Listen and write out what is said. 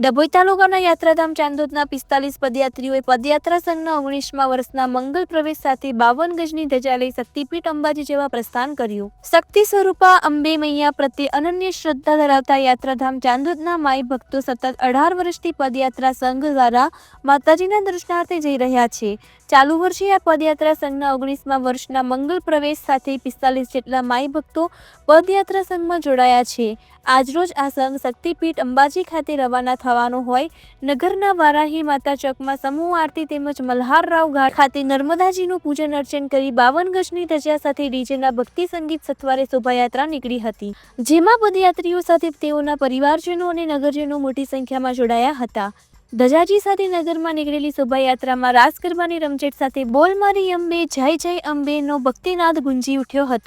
ડભોઈ તાલુકાના યાત્રાધામ ચાંદોદના 45 પદયાત્રીઓએ પદયાત્રા સંઘના 19મા વર્ષના મંગલ પ્રવેશ સાથે 52 ગજની ધજા લઈ શક્તિપીઠ અંબાજી જેવા પ્રસ્થાન કર્યું. શક્તિ સ્વરૂપા અંબે મૈયા પ્રત્યે અનન્ય શ્રદ્ધા ધરાવતા યાત્રાધામ ચાંદોદના માઈ ભક્તો સતત 18 વર્ષથી પદયાત્રા સંઘ દ્વારા માતાજીના દર્શનાર્થે જઈ રહ્યા છે. ચાલુ વર્ષે આ પદયાત્રા સંઘના 19મા વર્ષના મંગલ પ્રવેશ સાથે 45 જેટલા માઈ ભક્તો પદયાત્રા સંઘમાં જોડાયા છે. આજરોજ આ સંઘ શક્તિપીઠ અંબાજી ખાતે રવાના થવાનો હોય નગરના વારાહી માતા ચોકમાં સમૂહ આરતી તેમજ મલ્હારરાવ ઘાટ ખાતે નર્મદાજીનું પૂજન અર્ચન કરી 52 ગજની ધજા સાથે ડીજેના ભક્તિ સંગીત સથવારે શોભાયાત્રા નીકળી હતી, જેમાં પદયાત્રીઓ સાથે તેઓના પરિવારજનો અને નગરજનો મોટી સંખ્યામાં જોડાયા હતા. ધજાજી સાથે નગરમાં નીકળેલી શોભાયાત્રામાં રાસ ગરબાની રમઝટ સાથે બોલ મારી અંબે જય જય અંબેનો ભક્તિનાદ ગુંજી ઉઠ્યો હતો.